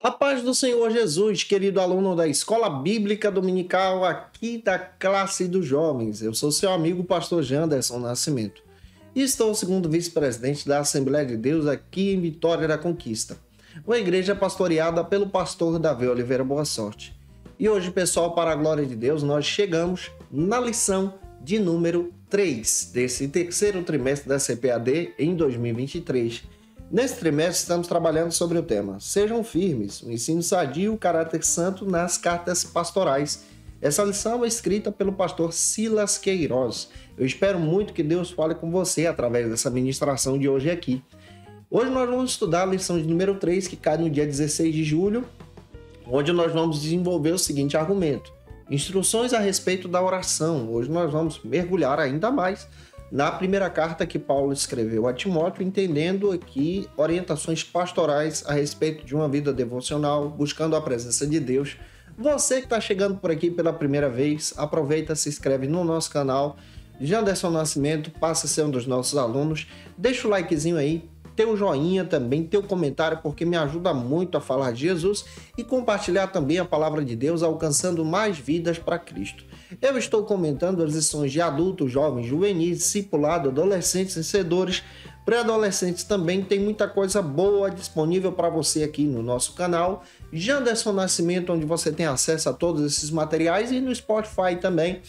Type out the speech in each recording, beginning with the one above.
A paz do Senhor Jesus, querido aluno da Escola Bíblica Dominical aqui da classe dos jovens. Eu sou seu amigo pastor Janderson Nascimento e estou segundo vice-presidente da Assembleia de Deus aqui em Vitória da Conquista, uma igreja pastoreada pelo pastor Davi Oliveira Boa Sorte. E hoje, pessoal, para a glória de Deus, nós chegamos na lição de número 3 desse terceiro trimestre da CPAD em 2023. Nesse trimestre, estamos trabalhando sobre o tema Sejam Firmes, o ensino sadio, o caráter santo nas cartas pastorais. Essa lição é escrita pelo pastor Silas Queiroz. Eu espero muito que Deus fale com você através dessa ministração de hoje aqui. Hoje nós vamos estudar a lição de número 3, que cai no dia 16 de julho, onde nós vamos desenvolver o seguinte argumento: instruções a respeito da oração. Hoje nós vamos mergulhar ainda mais na primeira carta que Paulo escreveu a Timóteo, entendendo aqui orientações pastorais a respeito de uma vida devocional, buscando a presença de Deus. Você que está chegando por aqui pela primeira vez, aproveita, se inscreve no nosso canal, Janderson Nascimento, passa a ser um dos nossos alunos, deixa o likezinho aí, teu joinha também, teu comentário, porque me ajuda muito a falar de Jesus e compartilhar também a palavra de Deus, alcançando mais vidas para Cristo. Eu estou comentando as lições de adultos, jovens, juvenis, discipulado, adolescentes, vencedores, pré-adolescentes também. Tem muita coisa boa disponível para você aqui no nosso canal Janderson Nascimento, onde você tem acesso a todos esses materiais, e no Spotify também,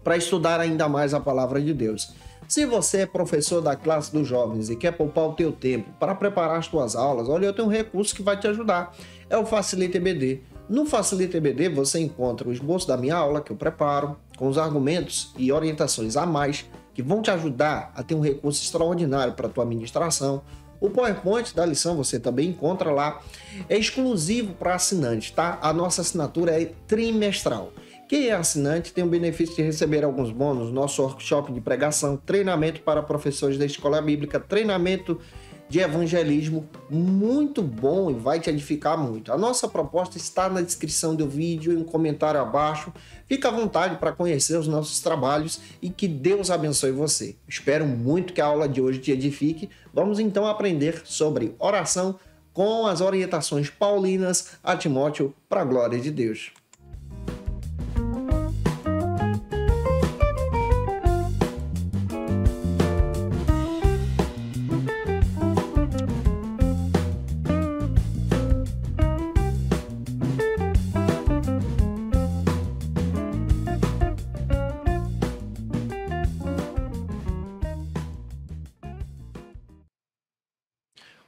para estudar ainda mais a palavra de Deus. Se você é professor da classe dos jovens e quer poupar o teu tempo para preparar as tuas aulas, olha, eu tenho um recurso que vai te ajudar. É o Facilita EBD. No Facilita EBD você encontra o esboço da minha aula que eu preparo, com os argumentos e orientações a mais que vão te ajudar a ter um recurso extraordinário para a tua ministração. O PowerPoint da lição você também encontra lá. É exclusivo para assinantes, tá? A nossa assinatura é trimestral. Quem é assinante tem o benefício de receber alguns bônus: nosso workshop de pregação, treinamento para professores da escola bíblica, treinamento de evangelismo, muito bom e vai te edificar muito. A nossa proposta está na descrição do vídeo e um comentário abaixo. Fica à vontade para conhecer os nossos trabalhos e que Deus abençoe você. Espero muito que a aula de hoje te edifique. Vamos então aprender sobre oração com as orientações paulinas a Timóteo, para a glória de Deus.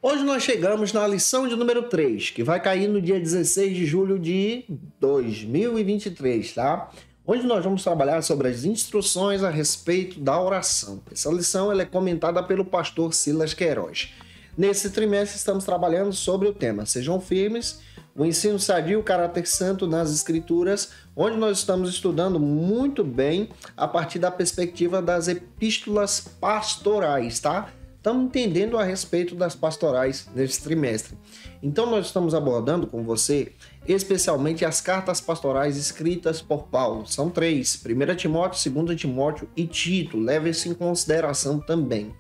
Hoje nós chegamos na lição de número 3, que vai cair no dia 16 de julho de 2023, tá? Onde nós vamos trabalhar sobre as instruções a respeito da oração. Essa lição ela é comentada pelo pastor Silas Queiroz. Nesse trimestre estamos trabalhando sobre o tema Sejam Firmes, o ensino sadio, o caráter santo nas Escrituras, onde nós estamos estudando muito bem a partir da perspectiva das epístolas pastorais, tá? Estamos entendendo a respeito das pastorais nesse trimestre. Então nós estamos abordando com você especialmente as cartas pastorais escritas por Paulo. São 3, 1 Timóteo, 2 Timóteo e Tito. Leve isso em consideração também.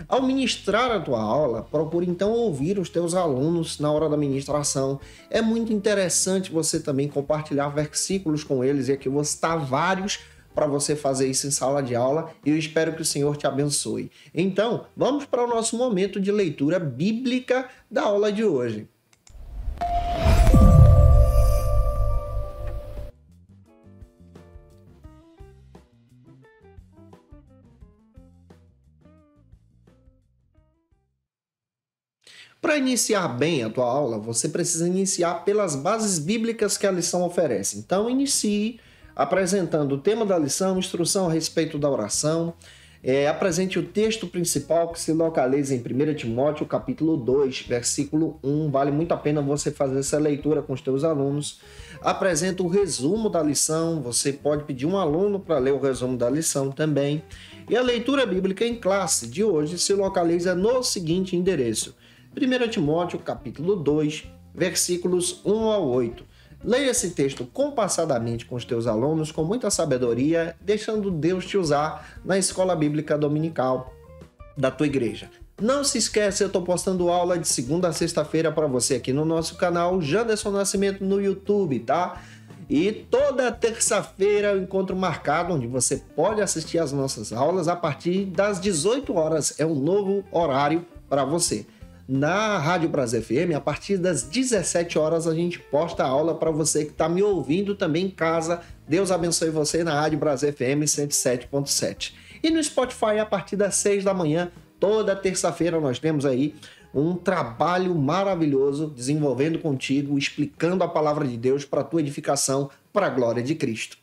Ao ministrar a tua aula, procure então ouvir os teus alunos na hora da ministração. É muito interessante você também compartilhar versículos com eles, e aqui eu vou citar vários para você fazer isso em sala de aula, e eu espero que o Senhor te abençoe. Então, vamos para o nosso momento de leitura bíblica da aula de hoje. Para iniciar bem a tua aula, você precisa iniciar pelas bases bíblicas que a lição oferece. Então, inicie apresentando o tema da lição, instrução a respeito da oração. Apresente o texto principal que se localiza em 1 Timóteo, capítulo 2, versículo 1. Vale muito a pena você fazer essa leitura com os teus alunos. Apresenta o resumo da lição. Você pode pedir um aluno para ler o resumo da lição também. E a leitura bíblica em classe de hoje se localiza no seguinte endereço: 1 Timóteo, capítulo 2, versículos 1 ao 8. Leia esse texto compassadamente com os teus alunos, com muita sabedoria, deixando Deus te usar na escola bíblica dominical da tua igreja. Não se esquece, eu estou postando aula de segunda a sexta-feira para você aqui no nosso canal Janderson Nascimento no YouTube, tá? E toda terça-feira é o encontro marcado, onde você pode assistir às nossas aulas a partir das 18 horas. É um novo horário para você. Na Rádio Brasil FM, a partir das 17 horas, a gente posta a aula para você que está me ouvindo também em casa. Deus abençoe você na Rádio Brasil FM 107.7. E no Spotify, a partir das 6 da manhã, toda terça-feira, nós temos aí um trabalho maravilhoso desenvolvendo contigo, explicando a palavra de Deus para a tua edificação, para a glória de Cristo.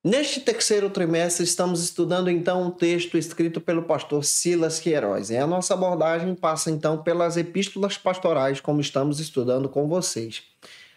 Neste terceiro trimestre, estamos estudando então um texto escrito pelo pastor Silas Queiroz. E a nossa abordagem passa então pelas epístolas pastorais, como estamos estudando com vocês.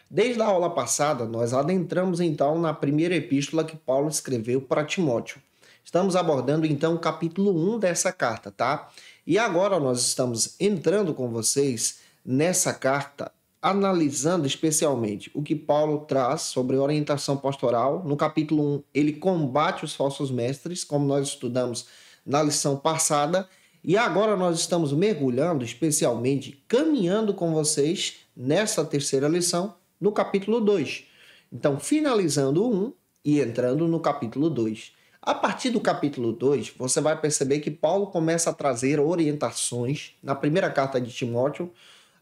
Desde a aula passada, nós adentramos então na primeira epístola que Paulo escreveu para Timóteo. Estamos abordando então o capítulo 1 dessa carta, tá? E agora nós estamos entrando com vocês nessa carta, analisando especialmente o que Paulo traz sobre orientação pastoral. No capítulo 1, ele combate os falsos mestres, como nós estudamos na lição passada. E agora nós estamos mergulhando, especialmente, caminhando com vocês nessa terceira lição, no capítulo 2. Então, finalizando o 1 e entrando no capítulo 2. A partir do capítulo 2, você vai perceber que Paulo começa a trazer orientações na primeira carta de Timóteo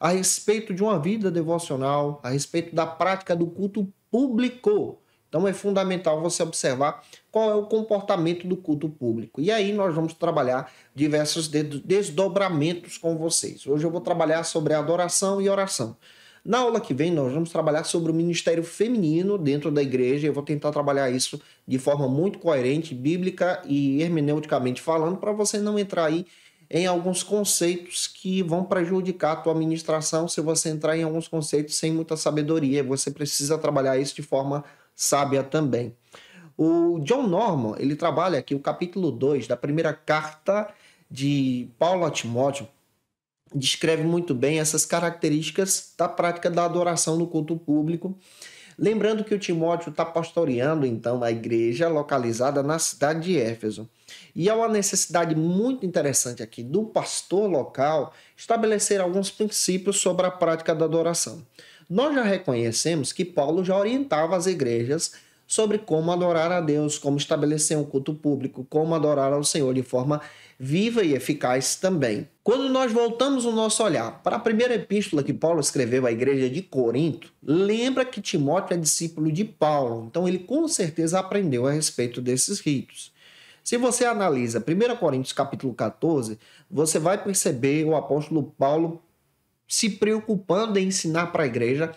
a respeito de uma vida devocional, a respeito da prática do culto público. Então é fundamental você observar qual é o comportamento do culto público. E aí nós vamos trabalhar diversos desdobramentos com vocês. Hoje eu vou trabalhar sobre adoração e oração. Na aula que vem, nós vamos trabalhar sobre o ministério feminino dentro da igreja. Eu vou tentar trabalhar isso de forma muito coerente, bíblica e hermeneuticamente falando, para você não entrar aí em alguns conceitos que vão prejudicar a tua ministração se você entrar em alguns conceitos sem muita sabedoria. Você precisa trabalhar isso de forma sábia também. O John Norman, ele trabalha aqui o capítulo 2 da primeira carta de Paulo a Timóteo, descreve muito bem essas características da prática da adoração no culto público. Lembrando que o Timóteo está pastoreando, então, a igreja localizada na cidade de Éfeso. E há uma necessidade muito interessante aqui do pastor local estabelecer alguns princípios sobre a prática da adoração. Nós já reconhecemos que Paulo já orientava as igrejas sobre como adorar a Deus, como estabelecer um culto público, como adorar ao Senhor de forma viva e eficaz também. Quando nós voltamos o nosso olhar para a primeira epístola que Paulo escreveu à igreja de Corinto, lembra que Timóteo é discípulo de Paulo, então ele com certeza aprendeu a respeito desses ritos. Se você analisa 1 Coríntios capítulo 14, você vai perceber o apóstolo Paulo se preocupando em ensinar para a igreja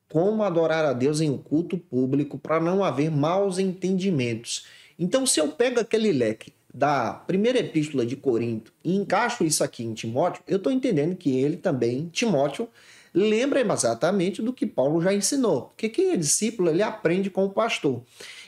como adorar a Deus em um culto público para não haver maus entendimentos. Então, se eu pego aquele leque da primeira epístola de Corinto e encaixo isso aqui em Timóteo, eu estou entendendo que ele também, Timóteo, lembra exatamente do que Paulo já ensinou. Porque quem é discípulo, ele aprende com o pastor.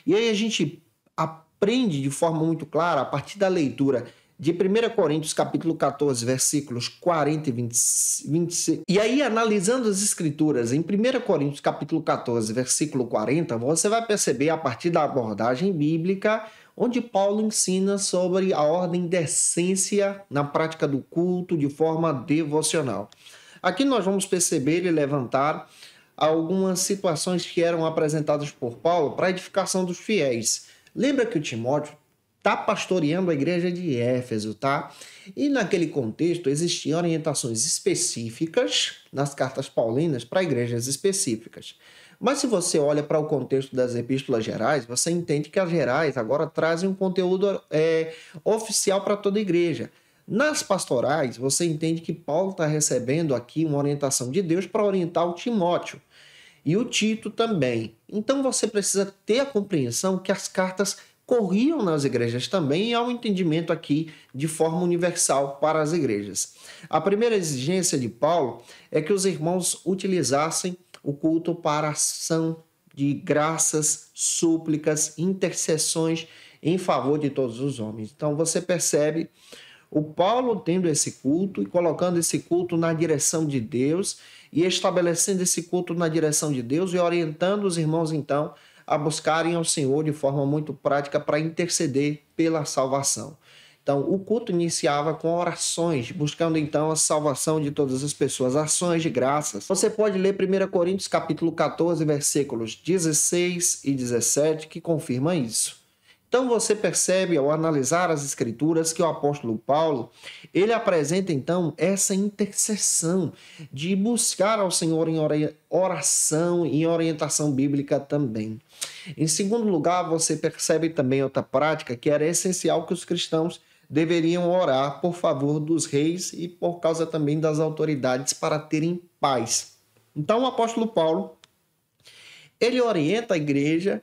E aí a gente aprende de forma muito clara, a partir da leitura de 1 Coríntios capítulo 14, versículos 40 e 26. E aí, analisando as escrituras em 1 Coríntios capítulo 14, versículo 40, você vai perceber a partir da abordagem bíblica, onde Paulo ensina sobre a ordem de essência na prática do culto de forma devocional. Aqui nós vamos perceber e levantar algumas situações que eram apresentadas por Paulo para a edificação dos fiéis. Lembra que o Timóteo está pastoreando a igreja de Éfeso, tá? E naquele contexto existiam orientações específicas nas cartas paulinas para igrejas específicas. Mas se você olha para o contexto das epístolas gerais, você entende que as gerais agora trazem um conteúdo oficial para toda a igreja. Nas pastorais, você entende que Paulo está recebendo aqui uma orientação de Deus para orientar o Timóteo e o Tito também. Então você precisa ter a compreensão que as cartas corriam nas igrejas também e há um entendimento aqui de forma universal para as igrejas. A primeira exigência de Paulo é que os irmãos utilizassem o culto para ação de graças, súplicas, intercessões em favor de todos os homens. Então você percebe o Paulo tendo esse culto e colocando esse culto na direção de Deus e estabelecendo esse culto na direção de Deus e orientando os irmãos então a buscarem ao Senhor de forma muito prática para interceder pela salvação. Então, o culto iniciava com orações, buscando então a salvação de todas as pessoas, ações de graças. Você pode ler 1 Coríntios capítulo 14, versículos 16 e 17, que confirma isso. Então você percebe ao analisar as escrituras que o apóstolo Paulo, ele apresenta então essa intercessão de buscar ao Senhor em oração e em orientação bíblica também. Em segundo lugar, você percebe também outra prática que era essencial que os cristãos deveriam orar por favor dos reis e por causa também das autoridades para terem paz. Então o apóstolo Paulo, ele orienta a igreja,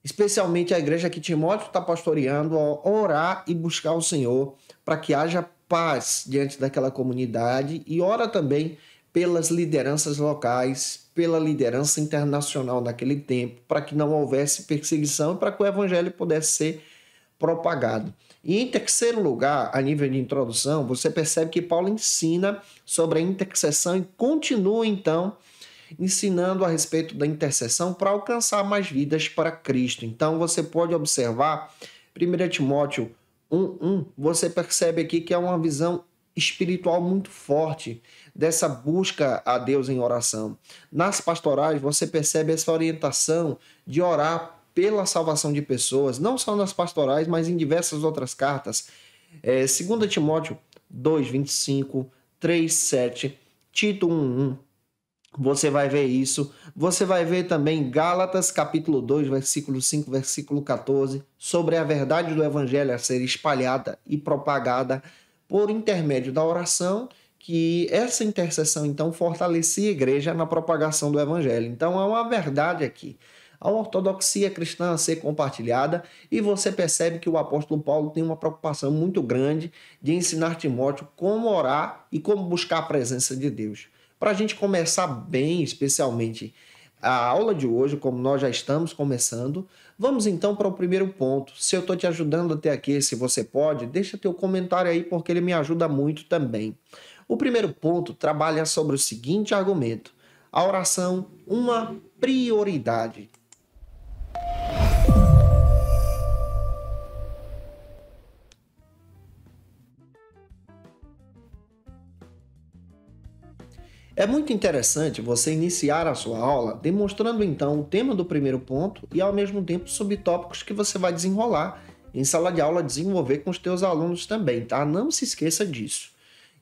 especialmente a igreja que Timóteo está pastoreando, a orar e buscar o Senhor para que haja paz diante daquela comunidade, e ora também pelas lideranças locais, pela liderança internacional naquele tempo, para que não houvesse perseguição e para que o evangelho pudesse ser propagado. E em terceiro lugar, a nível de introdução, você percebe que Paulo ensina sobre a intercessão e continua então ensinando a respeito da intercessão para alcançar mais vidas para Cristo. Então você pode observar 1 Timóteo 1:1, você percebe aqui que é uma visão espiritual muito forte dessa busca a Deus em oração. Nas pastorais você percebe essa orientação de orar pela salvação de pessoas, não só nas pastorais, mas em diversas outras cartas. 2 Timóteo 2:25, 3:7, Tito 1:1, você vai ver isso. Você vai ver também Gálatas capítulo 2, versículo 5, versículo 14, sobre a verdade do evangelho a ser espalhada e propagada por intermédio da oração, que essa intercessão então fortalecia a igreja na propagação do evangelho. Então há uma verdade aqui, a ortodoxia cristã a ser compartilhada, e você percebe que o apóstolo Paulo tem uma preocupação muito grande de ensinar Timóteo como orar e como buscar a presença de Deus. Para a gente começar bem, especialmente a aula de hoje, como nós já estamos começando, vamos então para o primeiro ponto. Se eu estou te ajudando até aqui, se você pode, deixa teu comentário aí, porque ele me ajuda muito também. O primeiro ponto trabalha sobre o seguinte argumento: a oração, uma prioridade. É muito interessante você iniciar a sua aula demonstrando então o tema do primeiro ponto e ao mesmo tempo subtópicos que você vai desenrolar em sala de aula, desenvolver com os teus alunos também, tá? Não se esqueça disso.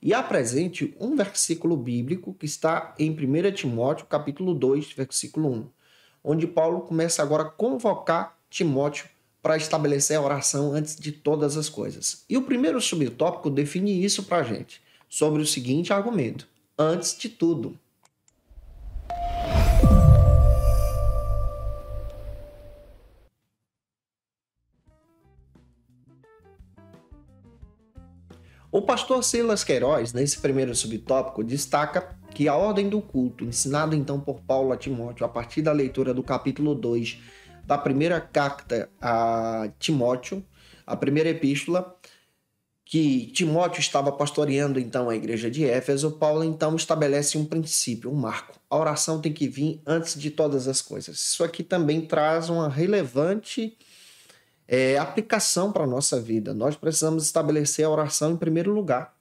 E apresente um versículo bíblico que está em 1 Timóteo capítulo 2, versículo 1, onde Paulo começa agora a convocar Timóteo para estabelecer a oração antes de todas as coisas. E o primeiro subtópico define isso para a gente, sobre o seguinte argumento: antes de tudo. O pastor Silas Queiroz, nesse primeiro subtópico, destaca que a ordem do culto, ensinada então por Paulo a Timóteo, a partir da leitura do capítulo 2 da primeira carta a Timóteo, a primeira epístola, que Timóteo estava pastoreando então a igreja de Éfeso, Paulo então estabelece um princípio, um marco. A oração tem que vir antes de todas as coisas. Isso aqui também traz uma relevante aplicação para a nossa vida. Nós precisamos estabelecer a oração em primeiro lugar.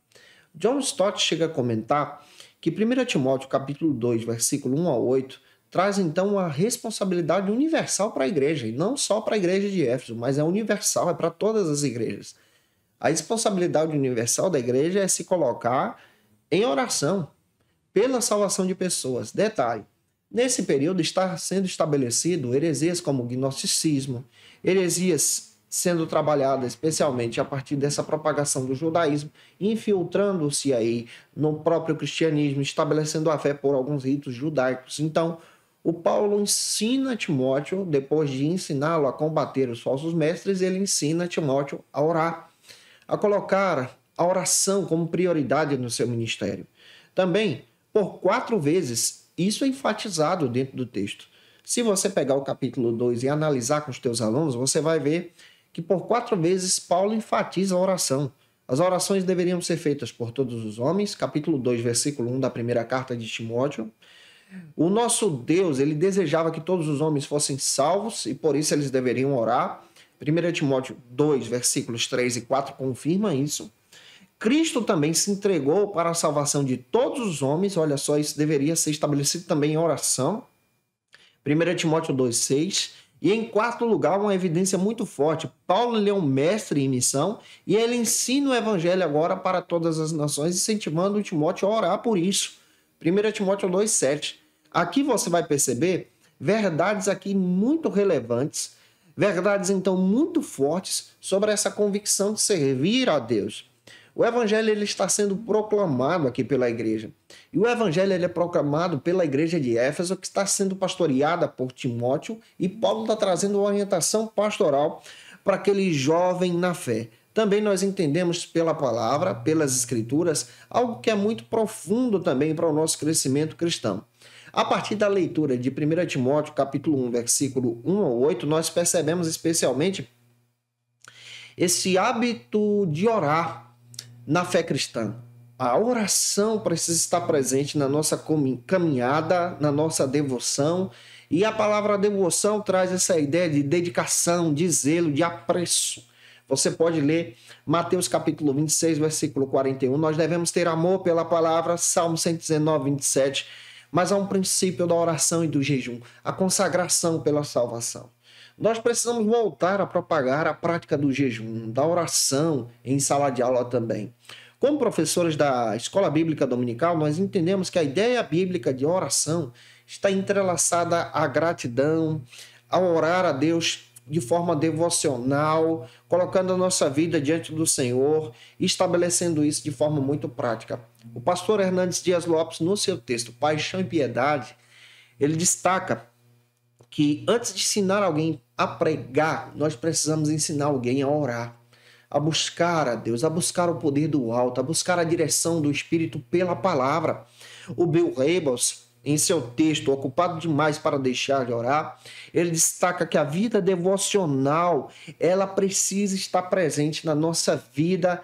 John Stott chega a comentar que 1 Timóteo capítulo 2, versículo 1 a 8, traz então uma responsabilidade universal para a igreja, e não só para a igreja de Éfeso, mas é universal, é para todas as igrejas. A responsabilidade universal da igreja é se colocar em oração pela salvação de pessoas. Detalhe: nesse período está sendo estabelecido heresias como o gnosticismo, heresias sendo trabalhadas especialmente a partir dessa propagação do judaísmo, infiltrando-se aí no próprio cristianismo, estabelecendo a fé por alguns ritos judaicos. Então, o Paulo ensina Timóteo, depois de ensiná-lo a combater os falsos mestres, ele ensina Timóteo a orar, a colocar a oração como prioridade no seu ministério. Também, por 4 vezes, isso é enfatizado dentro do texto. Se você pegar o capítulo 2 e analisar com os teus alunos, você vai ver que por 4 vezes Paulo enfatiza a oração. As orações deveriam ser feitas por todos os homens, capítulo 2, versículo 1 da primeira carta de Timóteo. O nosso Deus, ele desejava que todos os homens fossem salvos e por isso eles deveriam orar. 1 Timóteo 2, versículos 3 e 4 confirma isso. Cristo também se entregou para a salvação de todos os homens. Olha só, isso deveria ser estabelecido também em oração. 1 Timóteo 2, 6. E em quarto lugar, uma evidência muito forte. Paulo ele é um mestre em missão e ele ensina o evangelho agora para todas as nações, incentivando o Timóteo a orar por isso. 1 Timóteo 2, 7. Aqui você vai perceber verdades aqui muito relevantes, verdades então muito fortes sobre essa convicção de servir a Deus. O evangelho ele está sendo proclamado aqui pela igreja. E o evangelho ele é proclamado pela igreja de Éfeso, que está sendo pastoreada por Timóteo, e Paulo está trazendo uma orientação pastoral para aquele jovem na fé. Também nós entendemos pela palavra, pelas escrituras, algo que é muito profundo também para o nosso crescimento cristão. A partir da leitura de 1 Timóteo, capítulo 1, versículo 1 ao 8, nós percebemos especialmente esse hábito de orar na fé cristã. A oração precisa estar presente na nossa caminhada, na nossa devoção, e a palavra devoção traz essa ideia de dedicação, de zelo, de apreço. Você pode ler Mateus capítulo 26, versículo 41. Nós devemos ter amor pela palavra, Salmo 119, 27. Mas há um princípio da oração e do jejum, a consagração pela salvação. Nós precisamos voltar a propagar a prática do jejum, da oração em sala de aula também. Como professores da Escola Bíblica Dominical, nós entendemos que a ideia bíblica de oração está entrelaçada à gratidão, a orar a Deus de forma devocional, colocando a nossa vida diante do Senhor e estabelecendo isso de forma muito prática. O pastor Hernandes Dias Lopes, no seu texto Paixão e Piedade, ele destaca que antes de ensinar alguém a pregar, nós precisamos ensinar alguém a orar, a buscar a Deus, a buscar o poder do alto, a buscar a direção do Espírito pela palavra. O Bill Hybels, em seu texto Ocupado Demais para Deixar de Orar, ele destaca que a vida devocional, ela precisa estar presente na nossa vida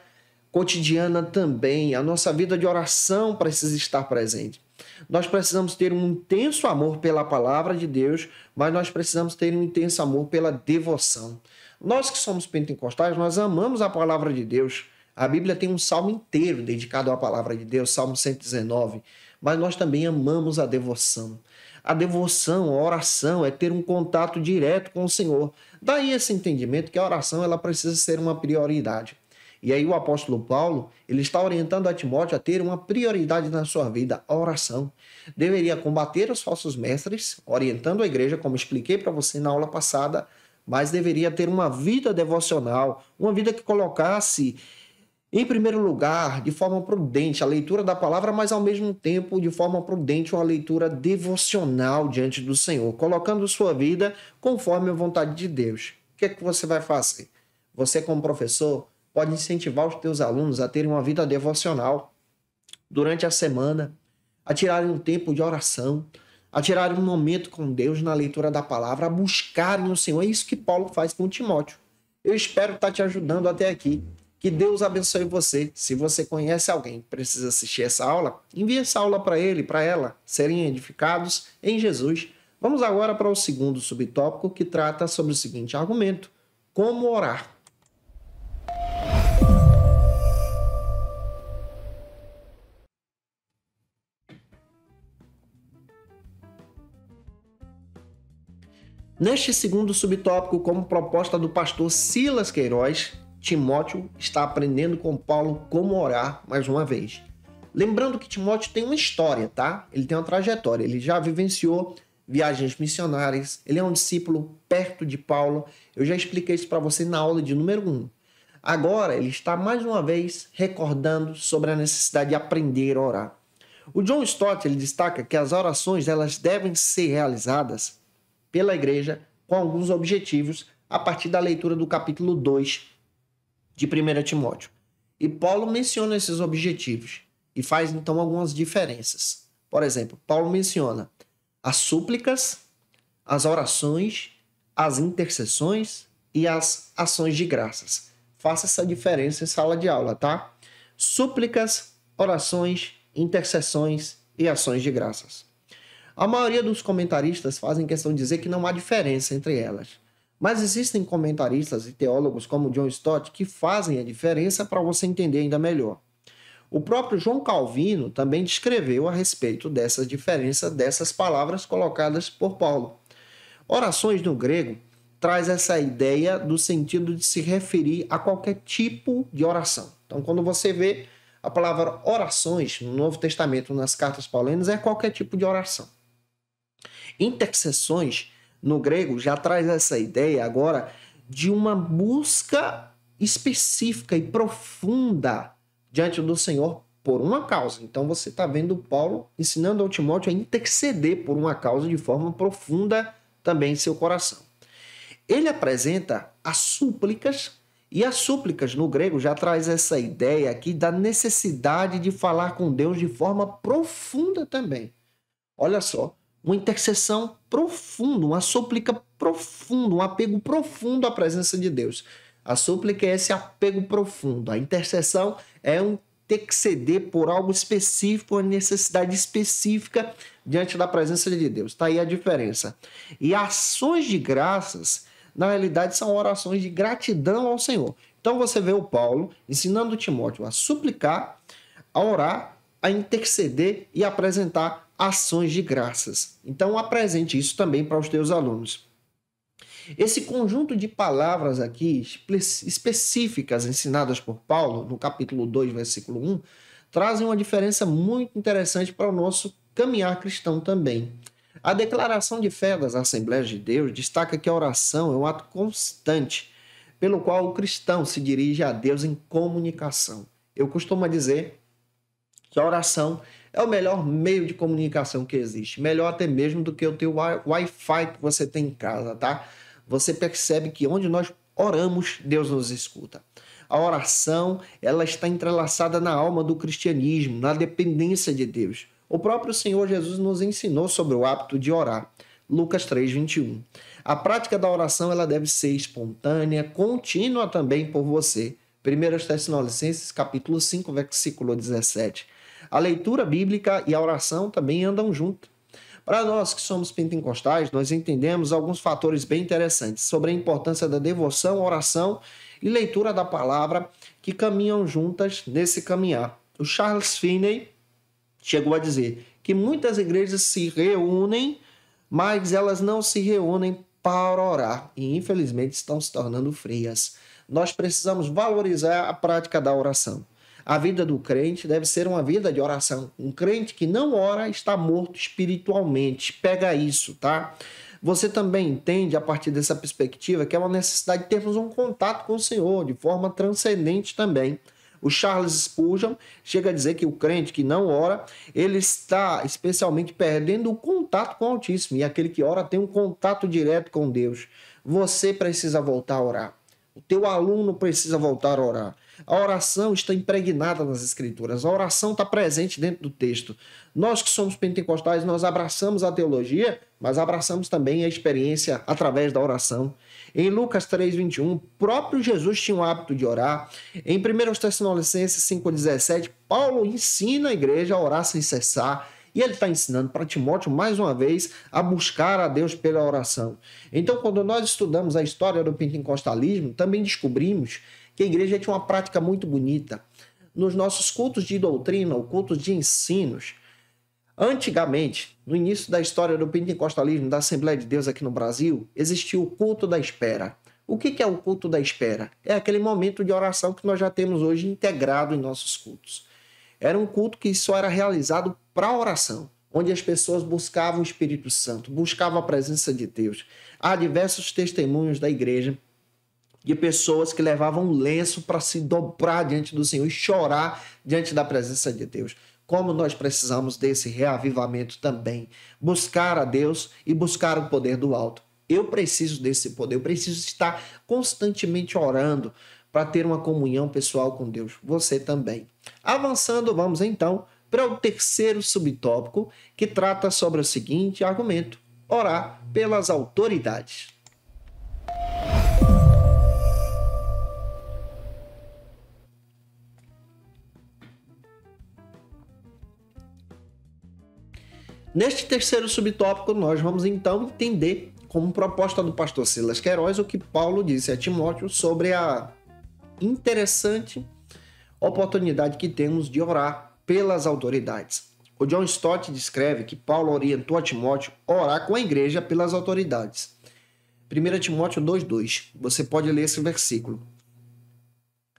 cotidiana também. A nossa vida de oração precisa estar presente. Nós precisamos ter um intenso amor pela palavra de Deus, mas nós precisamos ter um intenso amor pela devoção. Nós que somos pentecostais, nós amamos a palavra de Deus. A Bíblia tem um salmo inteiro dedicado à palavra de Deus, Salmo 119, mas nós também amamos a devoção. A devoção, a oração, é ter um contato direto com o Senhor. Daí esse entendimento que a oração ela precisa ser uma prioridade. E aí o apóstolo Paulo, ele está orientando a Timóteo a ter uma prioridade na sua vida, a oração. Deveria combater os falsos mestres, orientando a igreja, como expliquei para você na aula passada, mas deveria ter uma vida devocional, uma vida que colocasse em primeiro lugar, de forma prudente, a leitura da palavra, mas ao mesmo tempo, de forma prudente, uma leitura devocional diante do Senhor, colocando sua vida conforme a vontade de Deus. O que é que você vai fazer? Você, como professor, pode incentivar os teus alunos a terem uma vida devocional durante a semana, a tirarem um tempo de oração, a tirarem um momento com Deus na leitura da palavra, a buscarem o Senhor. É isso que Paulo faz com Timóteo. Eu espero estar te ajudando até aqui. Que Deus abençoe você. Se você conhece alguém que precisa assistir essa aula, envie essa aula para ele, para ela, serem edificados em Jesus. Vamos agora para o segundo subtópico, que trata sobre o seguinte argumento: como orar. Neste segundo subtópico, como proposta do pastor Silas Queiroz, Timóteo está aprendendo com Paulo como orar mais uma vez. Lembrando que Timóteo tem uma história, tá? Ele tem uma trajetória, ele já vivenciou viagens missionárias, ele é um discípulo perto de Paulo. Eu já expliquei isso para você na aula de número 1. Agora, ele está mais uma vez recordando sobre a necessidade de aprender a orar. O John Stott, ele destaca que as orações elas devem ser realizadas pela igreja com alguns objetivos a partir da leitura do capítulo 2 de 1 Timóteo. E Paulo menciona esses objetivos e faz então algumas diferenças. Por exemplo, Paulo menciona as súplicas, as orações, as intercessões e as ações de graças. Faça essa diferença em sala de aula, tá? Súplicas, orações, intercessões e ações de graças. A maioria dos comentaristas fazem questão de dizer que não há diferença entre elas. Mas existem comentaristas e teólogos como John Stott que fazem a diferença para você entender ainda melhor. O próprio João Calvino também descreveu a respeito dessa diferença dessas palavras colocadas por Paulo. Orações no grego traz essa ideia do sentido de se referir a qualquer tipo de oração. Então, quando você vê a palavra orações no Novo Testamento, nas cartas paulinas, é qualquer tipo de oração. Intercessões, no grego, já traz essa ideia agora de uma busca específica e profunda diante do Senhor por uma causa. Então, você está vendo Paulo ensinando ao Timóteo a interceder por uma causa de forma profunda também em seu coração. Ele apresenta as súplicas, e as súplicas no grego já traz essa ideia aqui da necessidade de falar com Deus de forma profunda também. Olha só, uma intercessão profunda, uma súplica profunda, um apego profundo à presença de Deus. A súplica é esse apego profundo. A intercessão é ter que ceder por algo específico, uma necessidade específica diante da presença de Deus. Está aí a diferença. E ações de graças, na realidade, são orações de gratidão ao Senhor. Então você vê o Paulo ensinando Timóteo a suplicar, a orar, a interceder e apresentar ações de graças. Então apresente isso também para os teus alunos. Esse conjunto de palavras aqui, específicas ensinadas por Paulo, no capítulo 2, versículo 1, trazem uma diferença muito interessante para o nosso caminhar cristão também. A declaração de fé das Assembleias de Deus destaca que a oração é um ato constante pelo qual o cristão se dirige a Deus em comunicação. Eu costumo dizer que a oração é o melhor meio de comunicação que existe, melhor até mesmo do que o teu Wi-Fi que você tem em casa, tá? Você percebe que onde nós oramos, Deus nos escuta. A oração, ela está entrelaçada na alma do cristianismo, na dependência de Deus. O próprio Senhor Jesus nos ensinou sobre o hábito de orar. Lucas 3:21. A prática da oração, ela deve ser espontânea, contínua também por você. 1 Tessalonicenses, capítulo 5, versículo 17. A leitura bíblica e a oração também andam juntas. Para nós que somos pentecostais, nós entendemos alguns fatores bem interessantes sobre a importância da devoção, oração e leitura da palavra que caminham juntas nesse caminhar. O Charles Finney chegou a dizer que muitas igrejas se reúnem, mas elas não se reúnem para orar e infelizmente estão se tornando frias. Nós precisamos valorizar a prática da oração. A vida do crente deve ser uma vida de oração. Um crente que não ora está morto espiritualmente. Pega isso, tá? Você também entende, a partir dessa perspectiva, que é uma necessidade de termos um contato com o Senhor, de forma transcendente também. O Charles Spurgeon chega a dizer que o crente que não ora, ele está especialmente perdendo o contato com o Altíssimo. E aquele que ora tem um contato direto com Deus. Você precisa voltar a orar. O teu aluno precisa voltar a orar. A oração está impregnada nas Escrituras. A oração está presente dentro do texto. Nós que somos pentecostais, nós abraçamos a teologia, mas abraçamos também a experiência através da oração. Em Lucas 3:21, o próprio Jesus tinha o hábito de orar. Em 1 Tessalonicenses 5:17, Paulo ensina a igreja a orar sem cessar. E ele está ensinando para Timóteo, mais uma vez, a buscar a Deus pela oração. Então, quando nós estudamos a história do pentecostalismo, também descobrimos que a igreja tinha uma prática muito bonita. Nos nossos cultos de doutrina, ou cultos de ensinos, antigamente, no início da história do pentecostalismo, da Assembleia de Deus aqui no Brasil, existia o culto da espera. O que é o culto da espera? É aquele momento de oração que nós já temos hoje integrado em nossos cultos. Era um culto que só era realizado para oração, onde as pessoas buscavam o Espírito Santo, buscavam a presença de Deus. Há diversos testemunhos da igreja de pessoas que levavam um lenço para se dobrar diante do Senhor e chorar diante da presença de Deus. Como nós precisamos desse reavivamento também. Buscar a Deus e buscar o poder do alto. Eu preciso desse poder, eu preciso estar constantemente orando para ter uma comunhão pessoal com Deus. Você também. Avançando, vamos então para o terceiro subtópico, que trata sobre o seguinte argumento: orar pelas autoridades. Neste terceiro subtópico, nós vamos então entender como proposta do pastor Silas Queiroz, o que Paulo disse a Timóteo sobre a interessante oportunidade que temos de orar pelas autoridades. O John Stott descreve que Paulo orientou a Timóteo a orar com a igreja pelas autoridades. 1 Timóteo 2,2. Você pode ler esse versículo.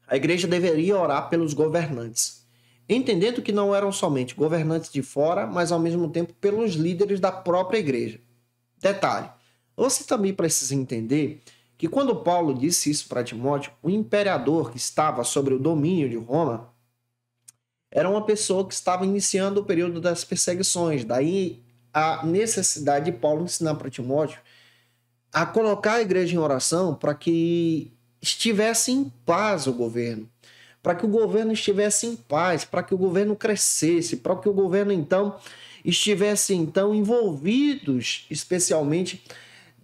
A igreja deveria orar pelos governantes, entendendo que não eram somente governantes de fora, mas ao mesmo tempo pelos líderes da própria igreja. Detalhe, você também precisa entender que quando Paulo disse isso para Timóteo, o imperador que estava sobre o domínio de Roma era uma pessoa que estava iniciando o período das perseguições. Daí a necessidade de Paulo ensinar para Timóteo a colocar a igreja em oração para que estivesse em paz o governo, para que o governo estivesse em paz, para que o governo crescesse, para que o governo então estivesse então envolvidos especialmente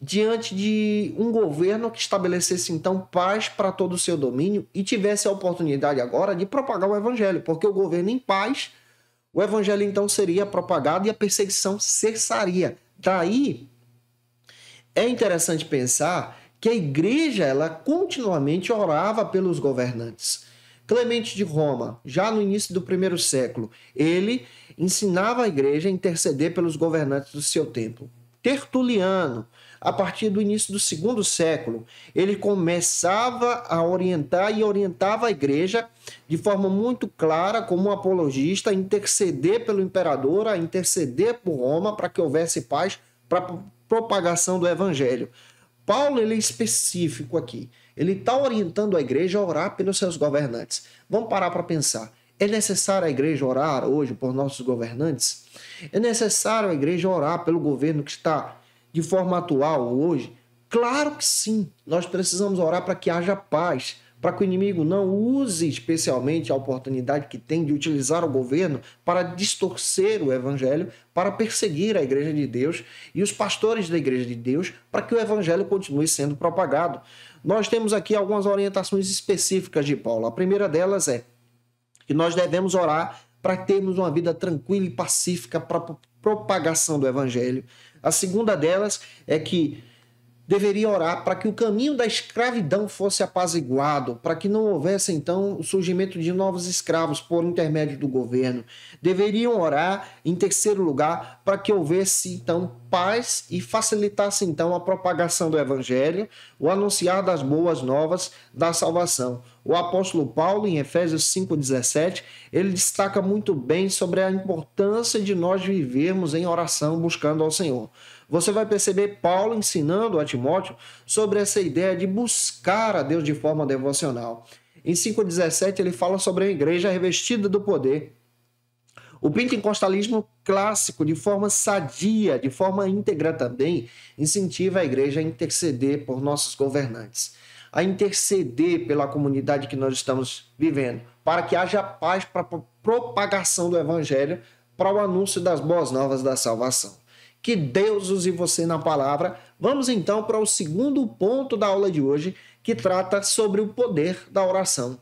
diante de um governo que estabelecesse então paz para todo o seu domínio e tivesse a oportunidade agora de propagar o evangelho, porque o governo em paz, o evangelho então seria propagado e a perseguição cessaria. Daí é interessante pensar que a igreja ela continuamente orava pelos governantes. Clemente de Roma, já no início do primeiro século, ele ensinava a igreja a interceder pelos governantes do seu tempo. Tertuliano, a partir do início do segundo século, ele começava a orientar e orientava a igreja de forma muito clara, como um apologista, a interceder pelo imperador, a interceder por Roma para que houvesse paz para a propagação do evangelho. Paulo ele é específico aqui. Ele está orientando a igreja a orar pelos seus governantes. Vamos parar para pensar. É necessário a igreja orar hoje por nossos governantes? É necessário a igreja orar pelo governo que está de forma atual hoje? Claro que sim. Nós precisamos orar para que haja paz, para que o inimigo não use especialmente a oportunidade que tem de utilizar o governo para distorcer o evangelho, para perseguir a igreja de Deus e os pastores da igreja de Deus, para que o evangelho continue sendo propagado. Nós temos aqui algumas orientações específicas de Paulo. A primeira delas é que nós devemos orar para termos uma vida tranquila e pacífica para a propagação do evangelho. A segunda delas é que deveria orar para que o caminho da escravidão fosse apaziguado, para que não houvesse, então, o surgimento de novos escravos por intermédio do governo. Deveriam orar, em terceiro lugar, para que houvesse, então, paz e facilitasse, então, a propagação do evangelho, o anunciar das boas novas da salvação. O apóstolo Paulo, em Efésios 5,17, ele destaca muito bem sobre a importância de nós vivermos em oração buscando ao Senhor. Você vai perceber Paulo ensinando a Timóteo sobre essa ideia de buscar a Deus de forma devocional. Em 5,17 ele fala sobre a igreja revestida do poder. O pentecostalismo clássico, de forma sadia, de forma íntegra também, incentiva a igreja a interceder por nossos governantes, a interceder pela comunidade que nós estamos vivendo, para que haja paz para a propagação do evangelho, para o anúncio das boas novas da salvação. Que Deus use você na palavra. Vamos então para o segundo ponto da aula de hoje, que trata sobre o poder da oração.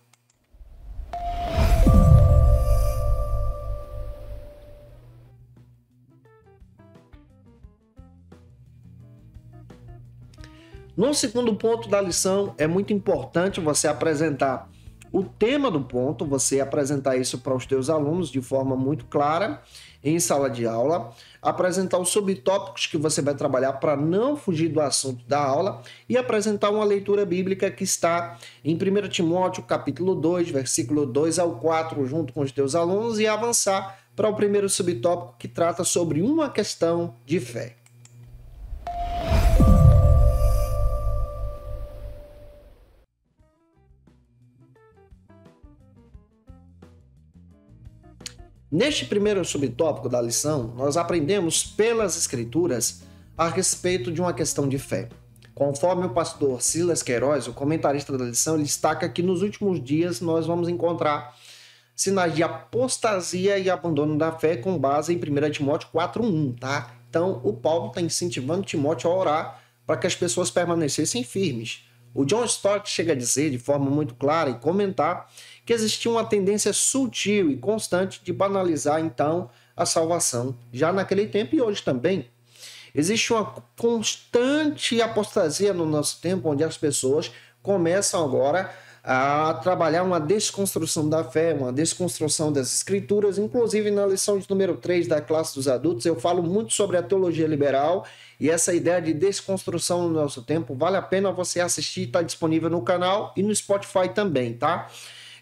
No segundo ponto da lição, é muito importante você apresentar o tema do ponto, você apresentar isso para os teus alunos de forma muito clara em sala de aula, apresentar os subtópicos que você vai trabalhar para não fugir do assunto da aula e apresentar uma leitura bíblica que está em 1 Timóteo, capítulo 2, versículo 2 ao 4, junto com os teus alunos e avançar para o primeiro subtópico que trata sobre uma questão de fé. Neste primeiro subtópico da lição, nós aprendemos pelas Escrituras a respeito de uma questão de fé. Conforme o pastor Silas Queiroz, o comentarista da lição, ele destaca que nos últimos dias nós vamos encontrar sinais de apostasia e abandono da fé com base em 1 Timóteo 4,1, tá? Então, o Paulo está incentivando Timóteo a orar para que as pessoas permanecessem firmes. O John Stott chega a dizer de forma muito clara e comentar que existia uma tendência sutil e constante de banalizar, então, a salvação, já naquele tempo e hoje também. Existe uma constante apostasia no nosso tempo, onde as pessoas começam agora a trabalhar uma desconstrução da fé, uma desconstrução das escrituras. Inclusive, na lição de número 3 da classe dos adultos, eu falo muito sobre a teologia liberal e essa ideia de desconstrução no nosso tempo. Vale a pena você assistir, está disponível no canal e no Spotify também, tá?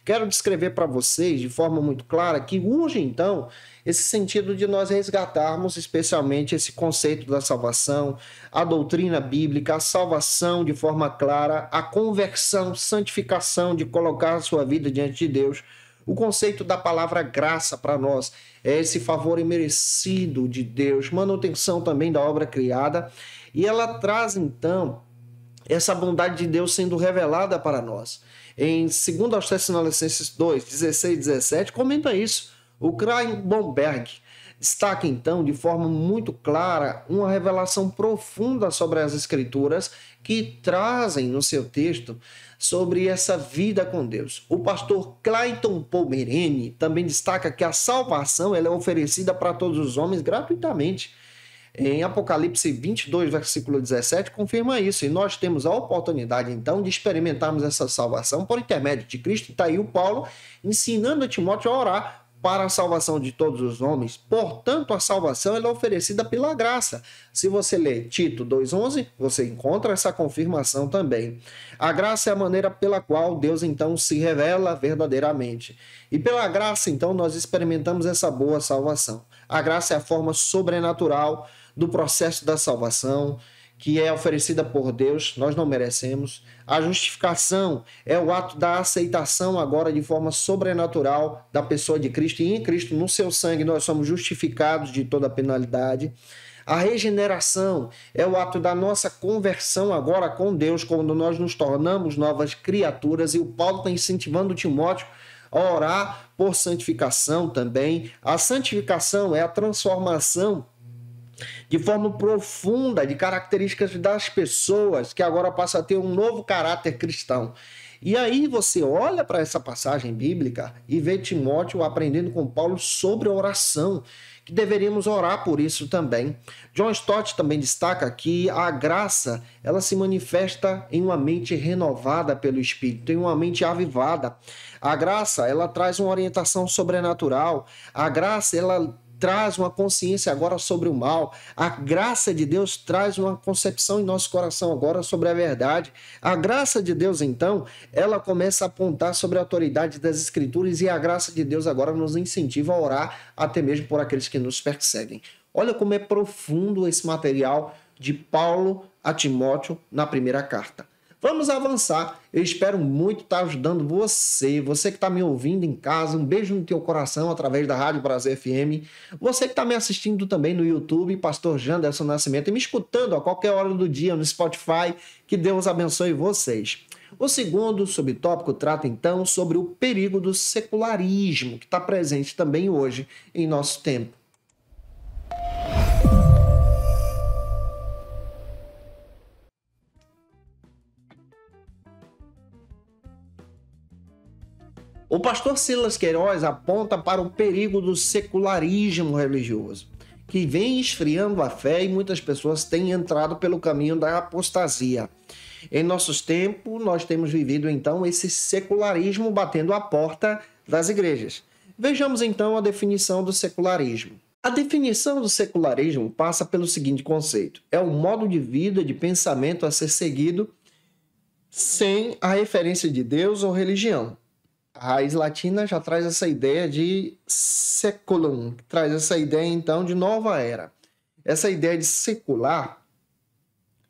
Quero descrever para vocês de forma muito clara que urge, então, esse sentido de nós resgatarmos especialmente esse conceito da salvação, a doutrina bíblica, a salvação de forma clara, a conversão, santificação, de colocar a sua vida diante de Deus. O conceito da palavra graça para nós é esse favor imerecido de Deus, manutenção também da obra criada, e ela traz, então, essa bondade de Deus sendo revelada para nós. Em 2 Tessalonicenses 2, 16 e 17, comenta isso. O Kraim Bomberg destaca, então, de forma muito clara, uma revelação profunda sobre as Escrituras que trazem no seu texto sobre essa vida com Deus. O pastor Clayton Pomerene também destaca que a salvação ela é oferecida para todos os homens gratuitamente. Em Apocalipse 22, versículo 17, confirma isso. E nós temos a oportunidade, então, de experimentarmos essa salvação por intermédio de Cristo. E está aí o Paulo ensinando a Timóteo a orar para a salvação de todos os homens. Portanto, a salvação ela é oferecida pela graça. Se você ler Tito 2,11, você encontra essa confirmação também. A graça é a maneira pela qual Deus, então, se revela verdadeiramente. E pela graça, então, nós experimentamos essa boa salvação. A graça é a forma sobrenatural do processo da salvação, que é oferecida por Deus, nós não merecemos. A justificação é o ato da aceitação agora de forma sobrenatural da pessoa de Cristo, e em Cristo, no seu sangue, nós somos justificados de toda a penalidade. A regeneração é o ato da nossa conversão agora com Deus, quando nós nos tornamos novas criaturas, e o Paulo está incentivando o Timóteo a orar por santificação também. A santificação é a transformação de forma profunda de características das pessoas que agora passam a ter um novo caráter cristão. E aí você olha para essa passagem bíblica e vê Timóteo aprendendo com Paulo sobre oração, que deveríamos orar por isso também. John Stott também destaca que a graça ela se manifesta em uma mente renovada pelo Espírito, em uma mente avivada. A graça ela traz uma orientação sobrenatural. A graça ela traz uma consciência agora sobre o mal. A graça de Deus traz uma concepção em nosso coração agora sobre a verdade. A graça de Deus, então, ela começa a apontar sobre a autoridade das Escrituras, e a graça de Deus agora nos incentiva a orar até mesmo por aqueles que nos perseguem. Olha como é profundo esse material de Paulo a Timóteo na primeira carta. Vamos avançar. Eu espero muito estar ajudando você que está me ouvindo em casa. Um beijo no teu coração através da Rádio Brasil FM. Você que está me assistindo também no YouTube, Pastor Janderson Nascimento, e me escutando a qualquer hora do dia no Spotify. Que Deus abençoe vocês. O segundo subtópico trata então sobre o perigo do secularismo, que está presente também hoje em nosso tempo. O pastor Silas Queiroz aponta para o perigo do secularismo religioso, que vem esfriando a fé, e muitas pessoas têm entrado pelo caminho da apostasia. Em nossos tempos, nós temos vivido então esse secularismo batendo a porta das igrejas. Vejamos então a definição do secularismo. A definição do secularismo passa pelo seguinte conceito: é um modo de vida, de pensamento a ser seguido sem a referência de Deus ou religião. A raiz latina já traz essa ideia de seculum, que traz essa ideia então de nova era. Essa ideia de secular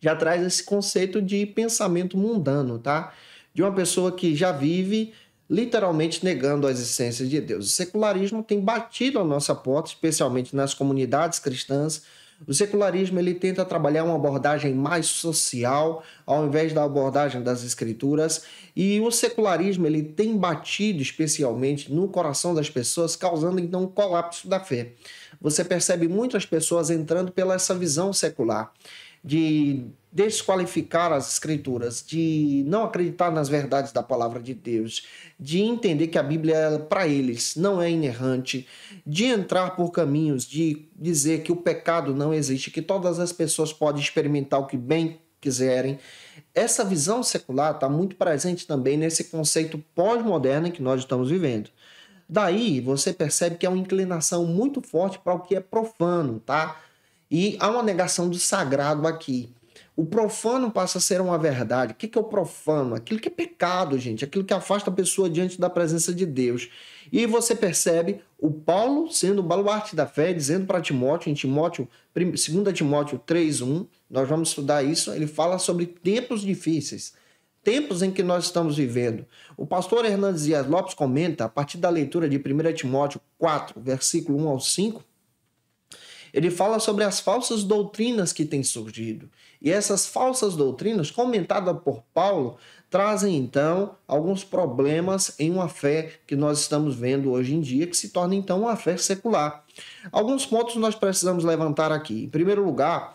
já traz esse conceito de pensamento mundano, tá? De uma pessoa que já vive literalmente negando a existência de Deus. O secularismo tem batido a nossa porta, especialmente nas comunidades cristãs. O secularismo ele tenta trabalhar uma abordagem mais social, ao invés da abordagem das escrituras, e o secularismo ele tem batido especialmente no coração das pessoas, causando então um colapso da fé. Você percebe muitas pessoas entrando pela essa visão secular. de desqualificar as escrituras, de não acreditar nas verdades da palavra de Deus, de entender que a Bíblia, para eles, não é inerrante, de entrar por caminhos, de dizer que o pecado não existe, que todas as pessoas podem experimentar o que bem quiserem. Essa visão secular está muito presente também nesse conceito pós-moderno em que nós estamos vivendo. Daí você percebe que há uma inclinação muito forte para o que é profano, tá? E há uma negação do sagrado aqui. O profano passa a ser uma verdade. O que é o profano? Aquilo que é pecado, gente. Aquilo que afasta a pessoa diante da presença de Deus. E você percebe o Paulo sendo o baluarte da fé, dizendo para Timóteo, em Timóteo, 2 Timóteo 3:1, nós vamos estudar isso, ele fala sobre tempos difíceis. Tempos em que nós estamos vivendo. O pastor Hernandes Dias Lopes comenta, a partir da leitura de 1 Timóteo 4, versículo 1 ao 5, ele fala sobre as falsas doutrinas que têm surgido. E essas falsas doutrinas, comentadas por Paulo, trazem então alguns problemas em uma fé que nós estamos vendo hoje em dia, que se torna então uma fé secular. Alguns pontos nós precisamos levantar aqui. Em primeiro lugar,